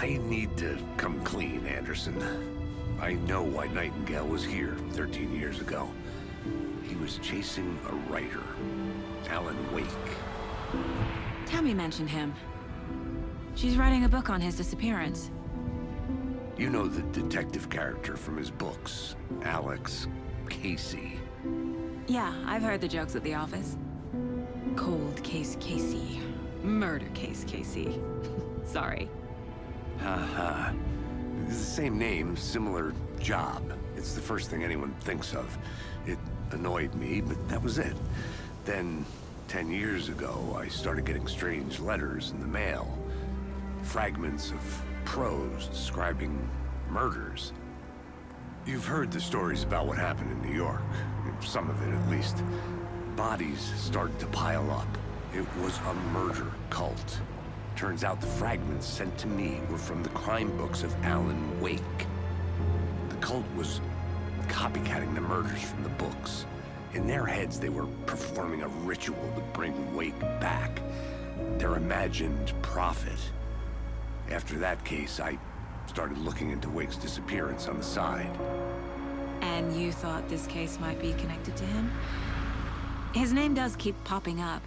I need to come clean, Anderson. I know why Nightingale was here 13 years ago. He was chasing a writer, Alan Wake. Tammy mentioned him. She's writing a book on his disappearance. You know the detective character from his books, Alex Casey. Yeah, I've heard the jokes at the office. Cold case Casey. Murder case Casey. Sorry. Haha. It's the same name, similar job. It's the first thing anyone thinks of. It annoyed me, but that was it. Then, 10 years ago, I started getting strange letters in the mail. Fragments of prose describing murders. You've heard the stories about what happened in New York. Some of it, at least. Bodies started to pile up. It was a murder cult. Turns out the fragments sent to me were from the crime books of Alan Wake. The cult was copycatting the murders from the books. In their heads, they were performing a ritual to bring Wake back. Their imagined prophet. After that case, I started looking into Wake's disappearance on the side. And you thought this case might be connected to him? His name does keep popping up.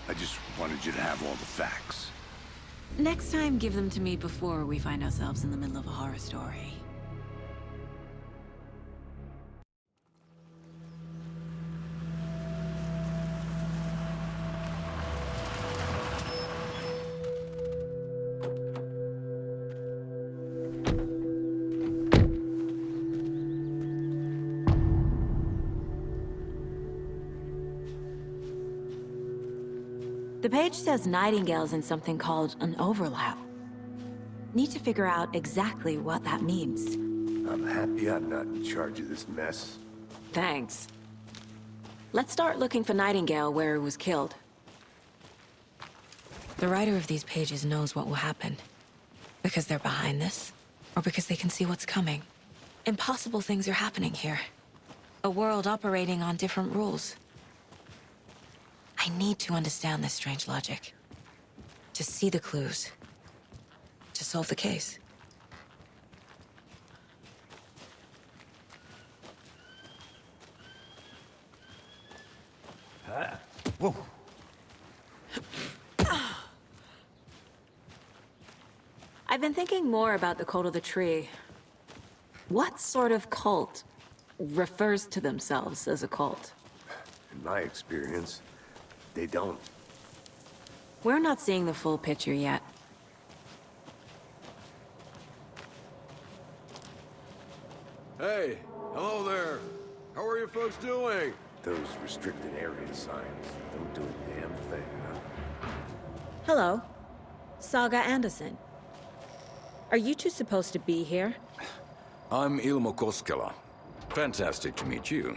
I just wanted you to have all the facts. Next time, give them to me before we find ourselves in the middle of a horror story. The page says Nightingale's in something called an overlap. Need to figure out exactly what that means. I'm happy I'm not in charge of this mess. Thanks. Let's start looking for Nightingale where he was killed. The writer of these pages knows what will happen. Because they're behind this, or because they can see what's coming. Impossible things are happening here. A world operating on different rules. I need to understand this strange logic. To see the clues. To solve the case. Whoa. I've been thinking more about the cult of the tree. What sort of cult refers to themselves as a cult? In my experience, they don't. We're not seeing the full picture yet. Hey, hello there. How are you folks doing? Those restricted area signs don't do a damn thing, huh? Hello. Saga Anderson. Are you two supposed to be here? I'm Ilmo Koskela. Fantastic to meet you.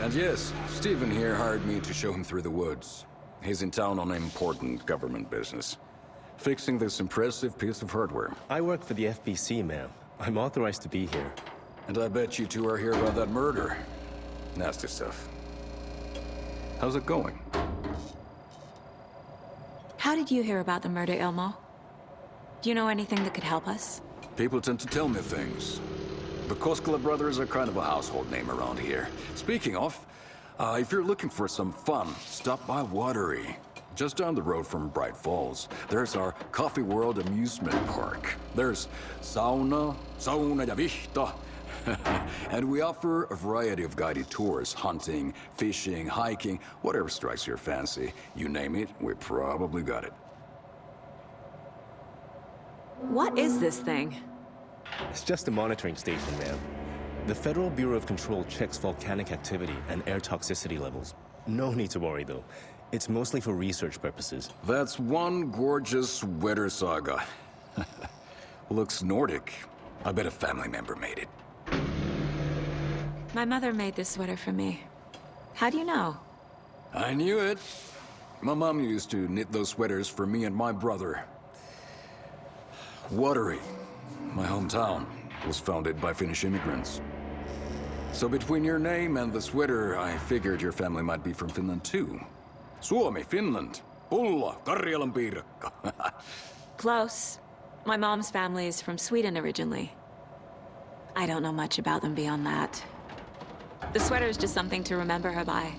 And yes, Stephen here hired me to show him through the woods. He's in town on important government business. Fixing this impressive piece of hardware. I work for the FBC, ma'am. I'm authorized to be here. And I bet you two are here about that murder. Nasty stuff. How's it going? How did you hear about the murder, Ilmo? Do you know anything that could help us? People tend to tell me things. The Koskela brothers are kind of a household name around here. Speaking of, if you're looking for some fun, stop by Watery. Just down the road from Bright Falls, there's our Coffee World amusement park. There's sauna ja vihta. And we offer a variety of guided tours, hunting, fishing, hiking, whatever strikes your fancy. You name it, we probably got it. What is this thing? It's just a monitoring station, ma'am. The Federal Bureau of Control checks volcanic activity and air toxicity levels. No need to worry, though. It's mostly for research purposes. That's one gorgeous weather saga. Looks Nordic. I bet a family member made it. My mother made this sweater for me. How do you know? I knew it. My mom used to knit those sweaters for me and my brother. Watery, my hometown, was founded by Finnish immigrants. So between your name and the sweater, I figured your family might be from Finland too. Suomi, Finland. Pulla, Karjalan piirakka. Close. My mom's family is from Sweden originally. I don't know much about them beyond that. The sweater's just something to remember her by.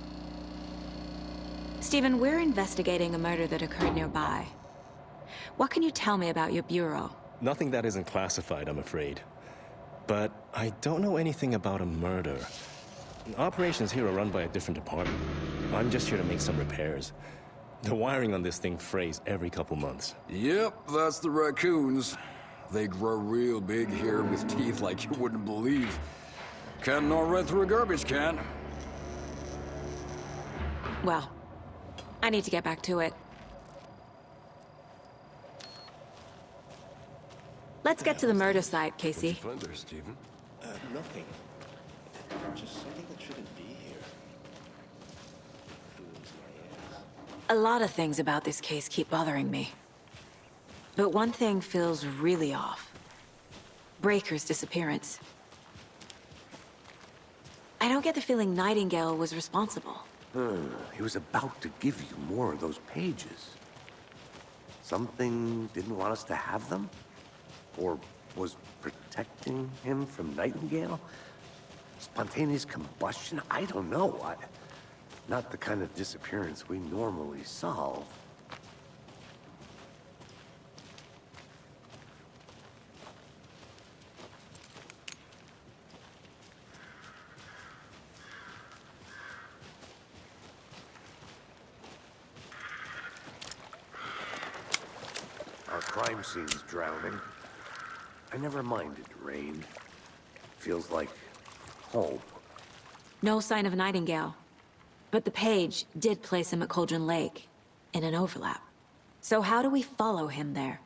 Stephen, we're investigating a murder that occurred nearby. What can you tell me about your bureau? Nothing that isn't classified, I'm afraid. But I don't know anything about a murder. Operations here are run by a different department. I'm just here to make some repairs. The wiring on this thing frays every couple months. Yep, that's the raccoons. They grow real big here with teeth like you wouldn't believe. Can't gnaw right through a garbage can. Well, I need to get back to it. Let's get to the murder site, Casey. What'd you find there, Stephen? Nothing. Just something that shouldn't be here. Fools my ass. A lot of things about this case keep bothering me. But one thing feels really off. Breaker's disappearance. I don't get the feeling Nightingale was responsible. He was about to give you more of those pages. Something didn't want us to have them? Or was protecting him from Nightingale? Spontaneous combustion? I don't know. Not the kind of disappearance we normally solve. Our crime scene's drowning. I never minded rain. Feels like home. No sign of Nightingale. But the page did place him at Cauldron Lake, in an overlap. So how do we follow him there?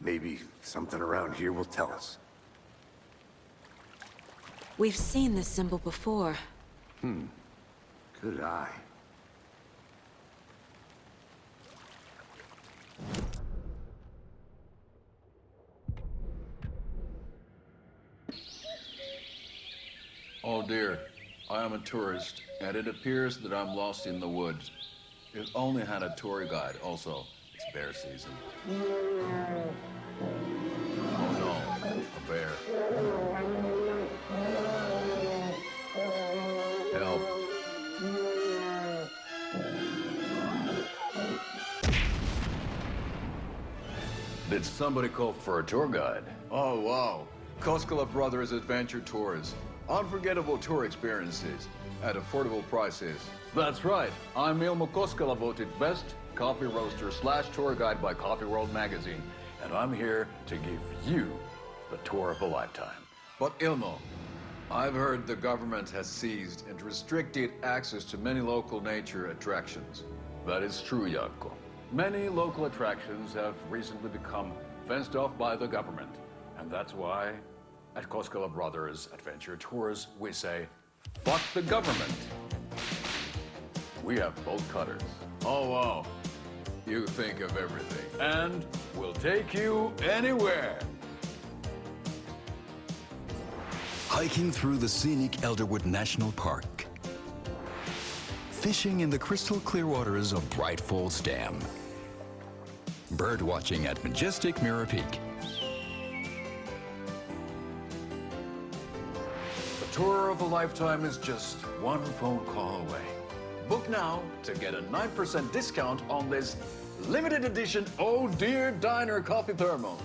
Maybe something around here will tell us. We've seen this symbol before. Good eye. Oh dear, I am a tourist, and it appears that I'm lost in the woods. If only had a tour guide. Also, it's bear season. Oh no, a bear. Help. Did somebody call for a tour guide? Oh wow, Koskela Brothers Adventure Tours. Unforgettable tour experiences at affordable prices. That's right. I'm Ilmo Koskela, voted best coffee roaster / tour guide by Coffee World magazine. And I'm here to give you the tour of a lifetime. But Ilmo, I've heard the government has seized and restricted access to many local nature attractions. That is true, Jaakko. Many local attractions have recently become fenced off by the government. And that's why at Koskela Brothers Adventure Tours, we say, fuck the government. We have bolt cutters. Oh, wow. You think of everything. And we'll take you anywhere. Hiking through the scenic Elderwood National Park. Fishing in the crystal clear waters of Bright Falls Dam. Bird watching at majestic Mirror Peak. Tour of a lifetime is just one phone call away. Book now to get a 9% discount on this limited edition Oh Dear Diner coffee thermos.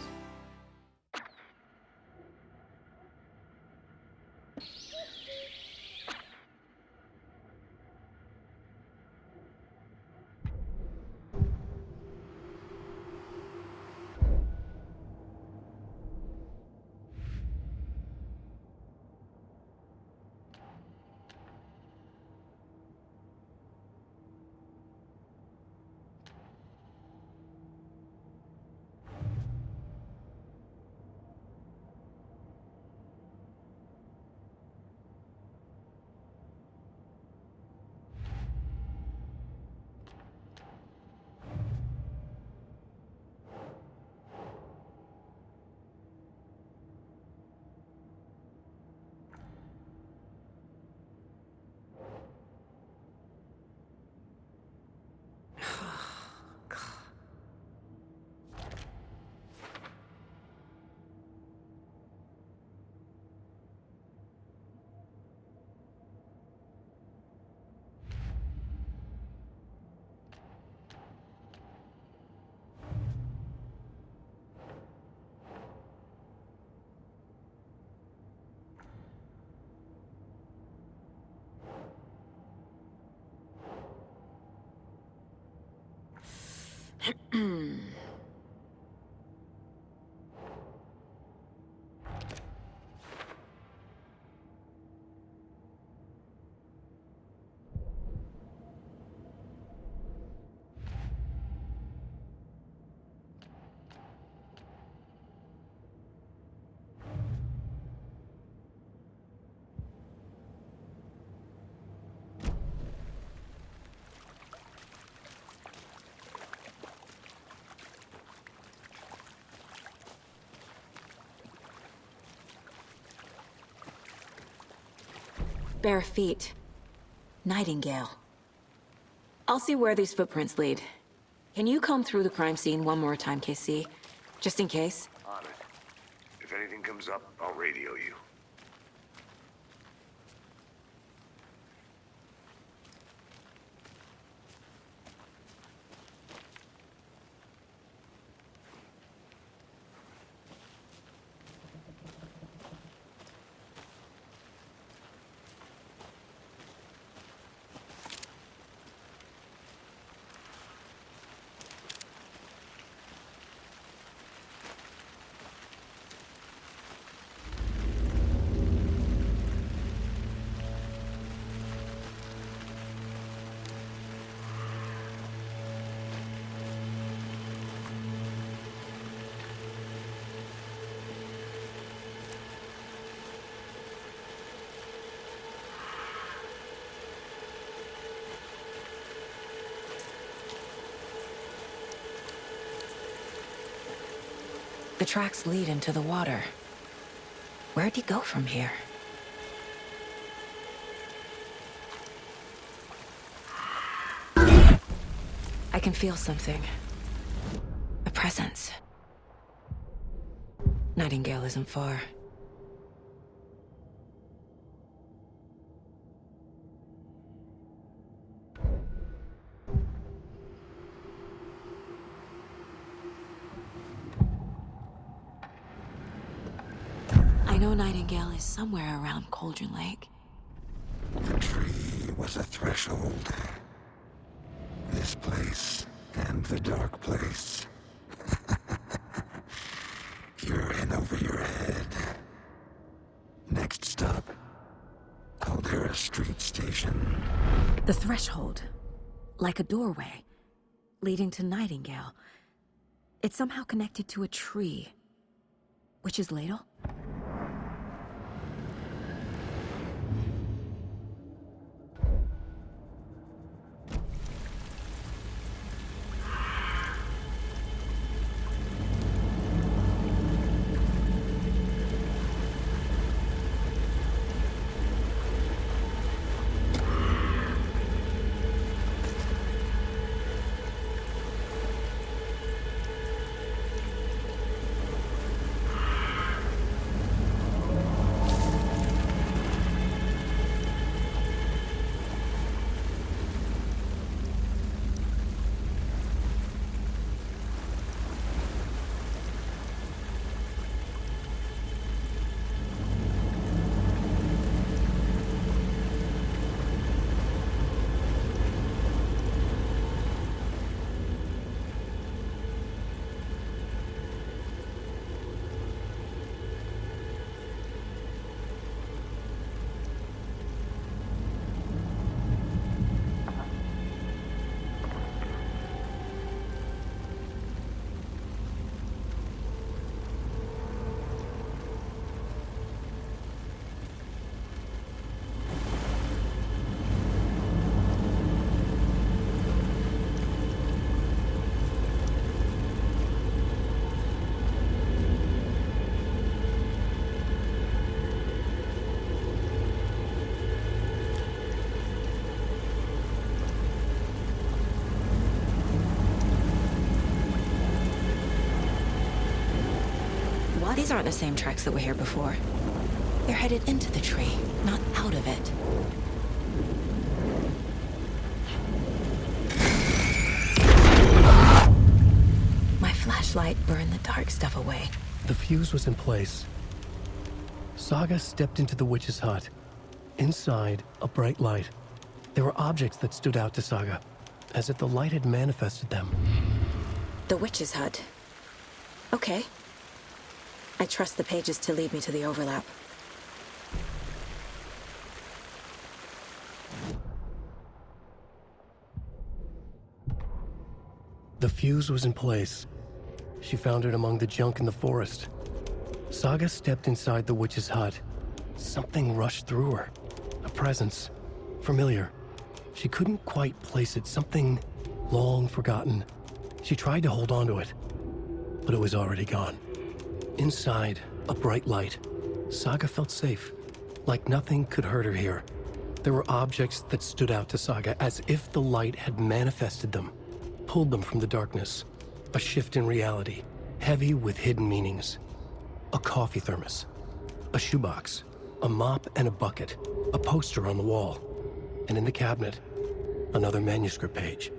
bare feet. Nightingale. I'll see where these footprints lead. Can you comb through the crime scene one more time, KC? Just in case? On it. If anything comes up, I'll radio you. The tracks lead into the water. Where'd he go from here? I can feel something. A presence. Nightingale isn't far. I know Nightingale is somewhere around Cauldron Lake. The tree was a threshold. This place and the dark place. You're in over your head. Next stop, Caldera Street Station. The threshold. Like a doorway. Leading to Nightingale. It's somehow connected to a tree. Witch's Ladle? These aren't the same tracks that were here before. They're headed into the tree, not out of it. My flashlight burned the dark stuff away. The fuse was in place. Saga stepped into the witch's hut. Inside, a bright light. There were objects that stood out to Saga, as if the light had manifested them. The witch's hut. Okay. I trust the pages to lead me to the overlap. The fuse was in place. She found it among the junk in the forest. Saga stepped inside the witch's hut. Something rushed through her. A presence. Familiar. She couldn't quite place it. Something long forgotten. She tried to hold on to it, but it was already gone. Inside, a bright light. Saga felt safe, like nothing could hurt her here. There were objects that stood out to Saga, as if the light had manifested them, pulled them from the darkness. A shift in reality, heavy with hidden meanings. A coffee thermos, a shoebox, a mop and a bucket, a poster on the wall, and in the cabinet, another manuscript page.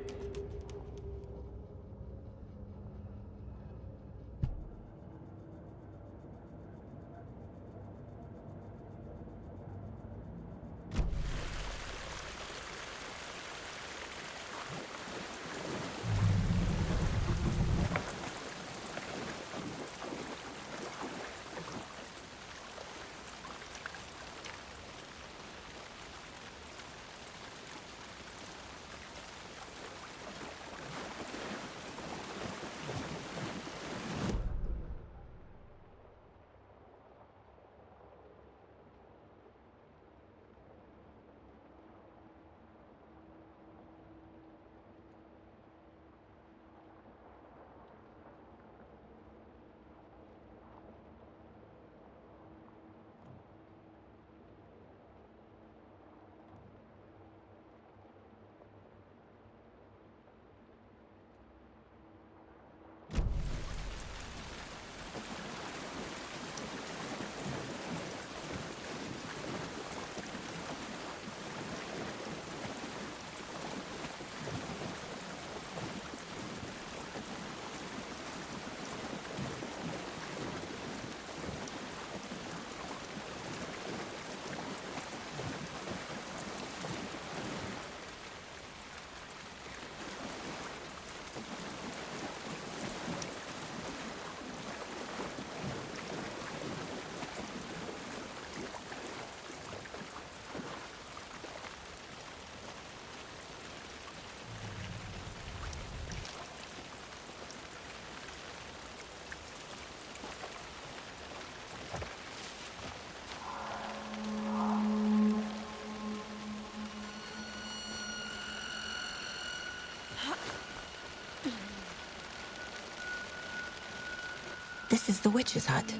This is the witch's hut.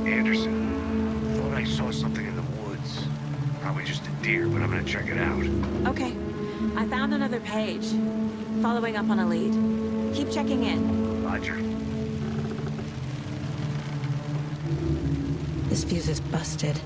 Anderson, thought I saw something in the woods. Probably just a deer, but I'm gonna check it out. Okay. I found another page. Following up on a lead. Keep checking in. Roger. This fuse is busted.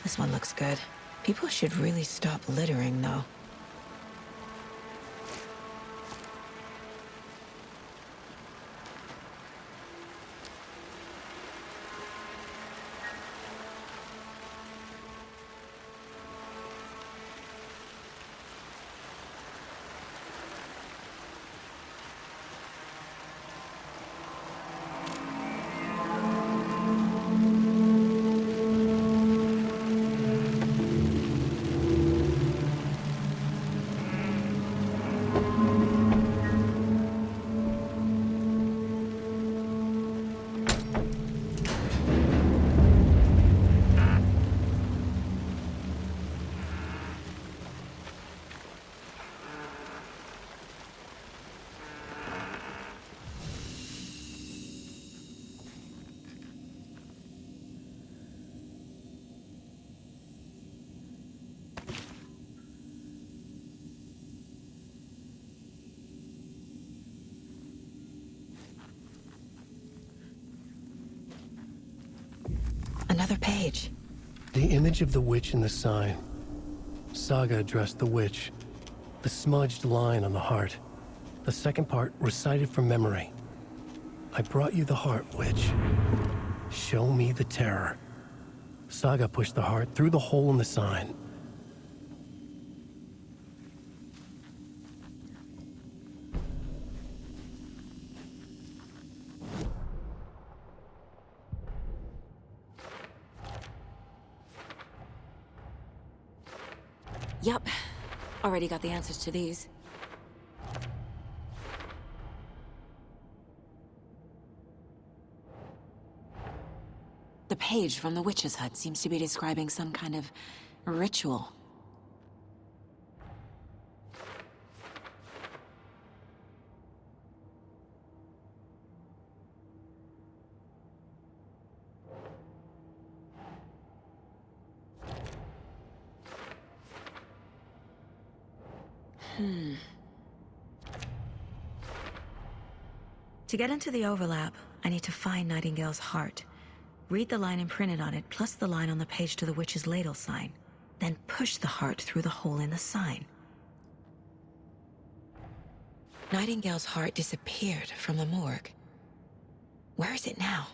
This one looks good. People should really stop littering, though. Another page. The image of the witch in the sign. Saga addressed the witch. The smudged line on the heart. The second part recited from memory. I brought you the heart, witch. Show me the terror. Saga pushed the heart through the hole in the sign. Yup. Already got the answers to these. The page from the witch's hut seems to be describing some kind of ritual. To get into the overlap, I need to find Nightingale's heart. Read the line imprinted on it, plus the line on the page to the witch's ladle sign. Then push the heart through the hole in the sign. Nightingale's heart disappeared from the morgue. Where is it now?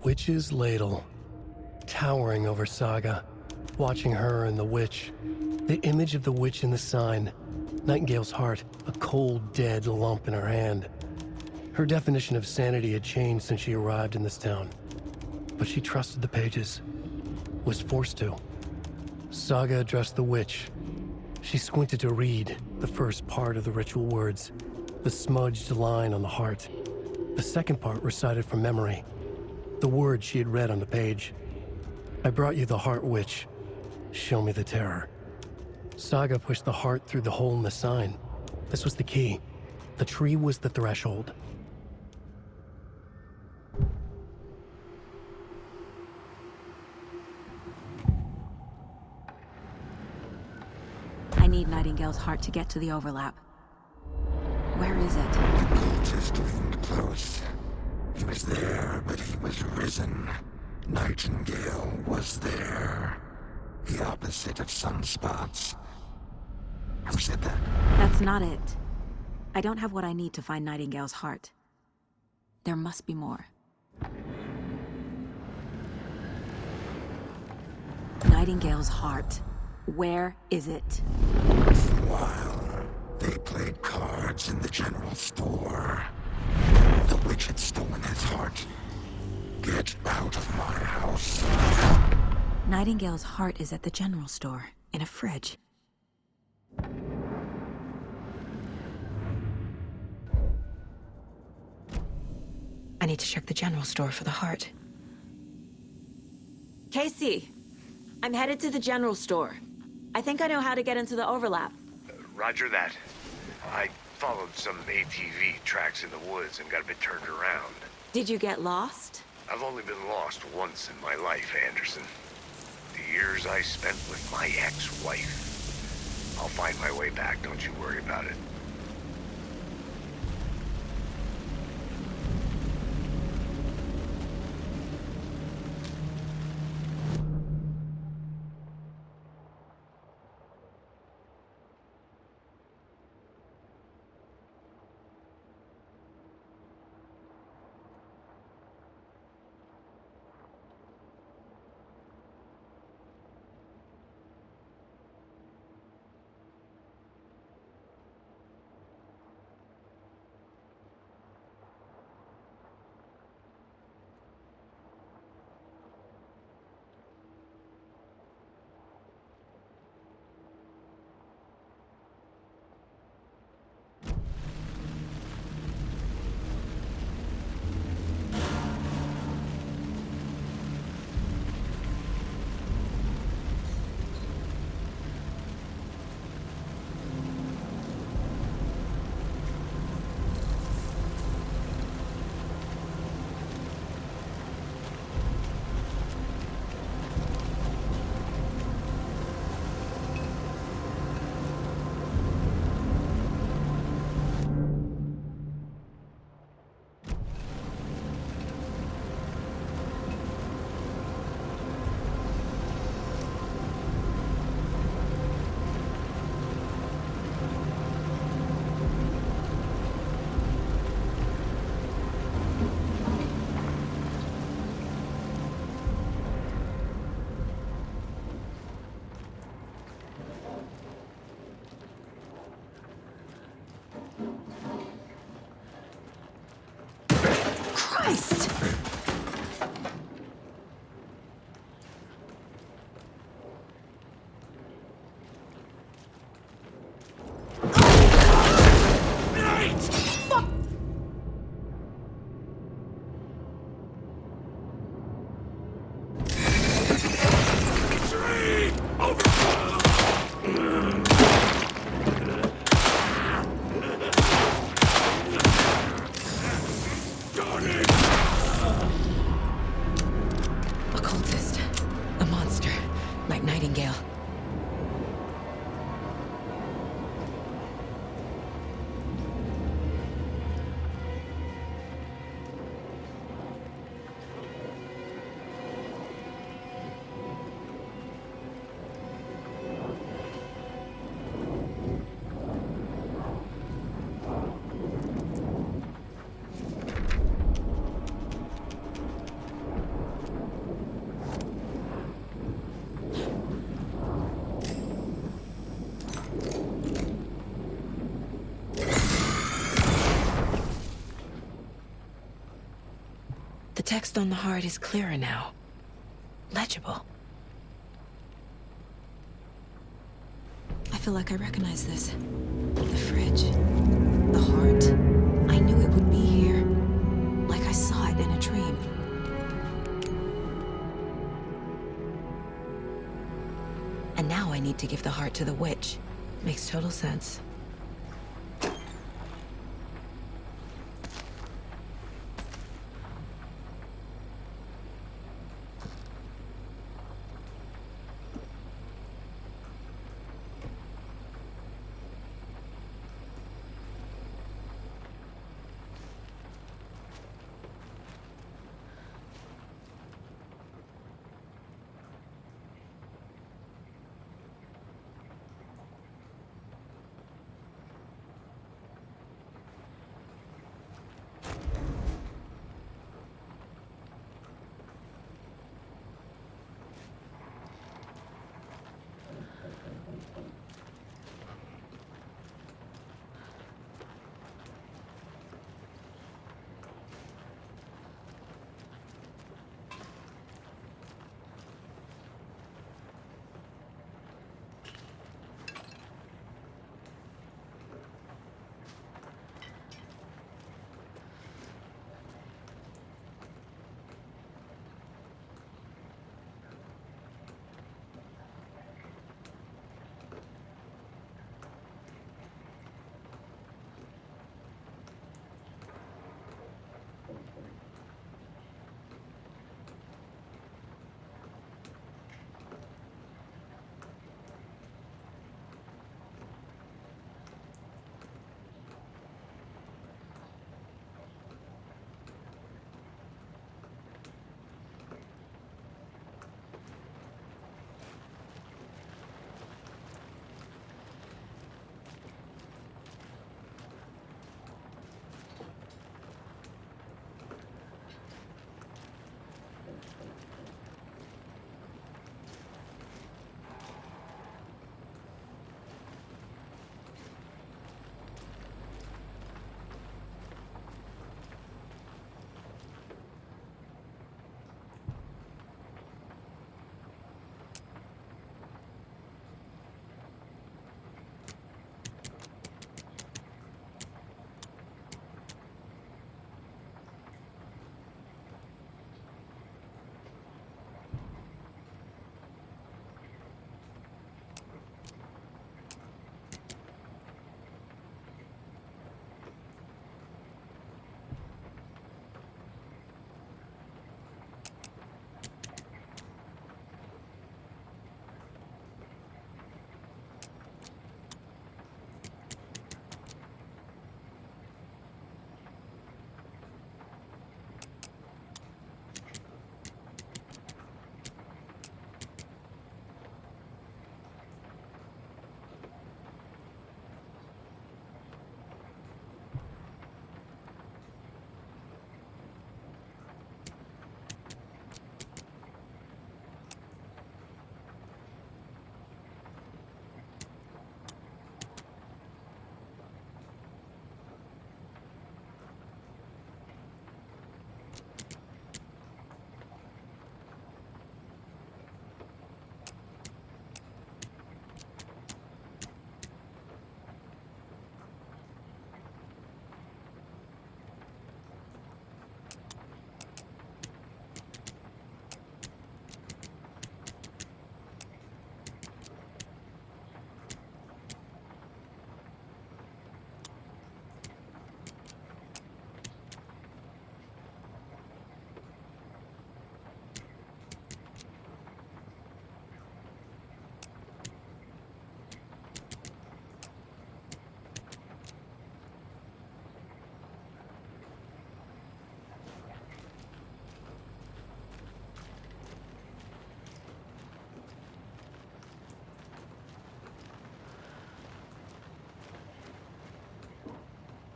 Witch's ladle, towering over Saga, watching her and the witch. The image of the witch in the sign, Nightingale's heart, a cold, dead lump in her hand. Her definition of sanity had changed since she arrived in this town. But she trusted the pages, was forced to. Saga addressed the witch. She squinted to read the first part of the ritual words, the smudged line on the heart. The second part recited from memory, the words she had read on the page. I brought you the heart, witch. Show me the terror. Saga pushed the heart through the hole in the sign. This was the key. The tree was the threshold. I need Nightingale's heart to get to the overlap. Where is it? The cultist leaned close. He was there, but he was risen. Nightingale was there. The opposite of sunspots. Who said that? That's not it. I don't have what I need to find Nightingale's heart. There must be more. Nightingale's heart. Where is it? While they played cards in the general store, the witch had stolen his heart. Get out of my house. Nightingale's heart is at the general store, in a fridge. I need to check the general store for the heart. Casey, I'm headed to the general store. I think I know how to get into the overlap. Roger that. I followed some ATV tracks in the woods and got a bit turned around. Did you get lost? I've only been lost once in my life, Anderson. The years I spent with my ex-wife. I'll find my way back, don't you worry about it. Christ! Occultist. A monster. Like Nightingale. The text on the heart is clearer now. Legible. I feel like I recognize this. The fridge. The heart. I knew it would be here. Like I saw it in a dream. And now I need to give the heart to the witch. Makes total sense.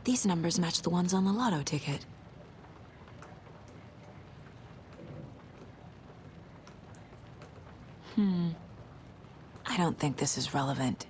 These numbers match the ones on the lotto ticket. I don't think this is relevant.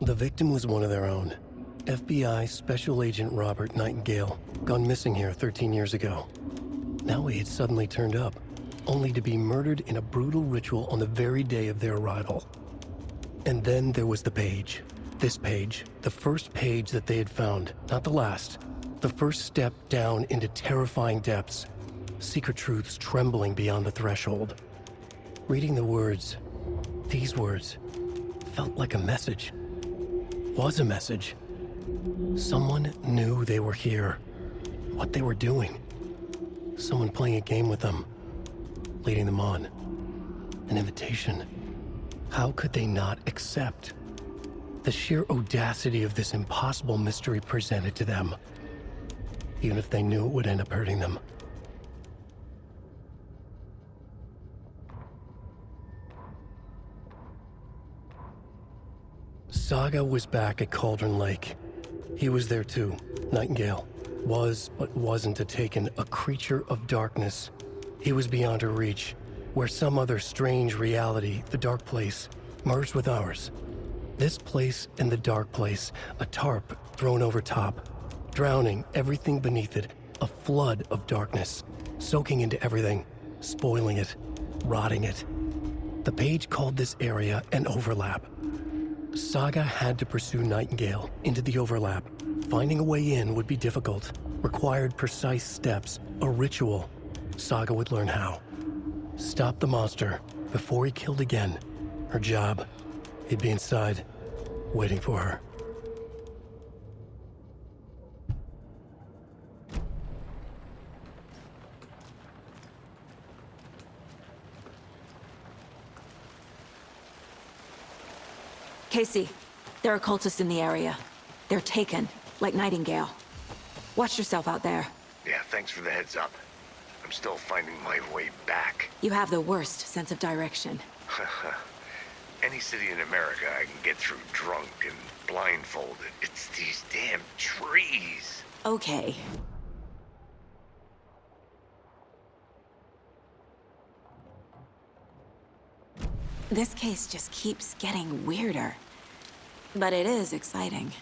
The victim was one of their own. FBI Special Agent Robert Nightingale, gone missing here 13 years ago. Now he had suddenly turned up, only to be murdered in a brutal ritual on the very day of their arrival. And then there was the page. This page, the first page that they had found, not the last. The first step down into terrifying depths. Secret truths trembling beyond the threshold. Reading the words, these words, felt like a message. Was a message. Someone knew they were here. What they were doing. Someone playing a game with them. Leading them on. An invitation. How could they not accept? The sheer audacity of this impossible mystery presented to them. Even if they knew it would end up hurting them. Saga was back at Cauldron Lake. He was there too. Nightingale. Was, but wasn't a Taken, a creature of darkness. He was beyond her reach, where some other strange reality, the dark place, merged with ours. This place and the dark place, a tarp thrown over top, drowning everything beneath it, a flood of darkness, soaking into everything, spoiling it, rotting it. The page called this area an overlap. Saga had to pursue Nightingale into the overlap. Finding a way in would be difficult, required precise steps, a ritual. Saga would learn how. Stop the monster before he killed again. Her job. He'd be inside, waiting for her. Casey, there are cultists in the area. They're Taken, like Nightingale. Watch yourself out there. Yeah, thanks for the heads up. I'm still finding my way back. You have the worst sense of direction. Any city in America I can get through drunk and blindfolded. It's these damn trees. Okay. This case just keeps getting weirder. But it is exciting.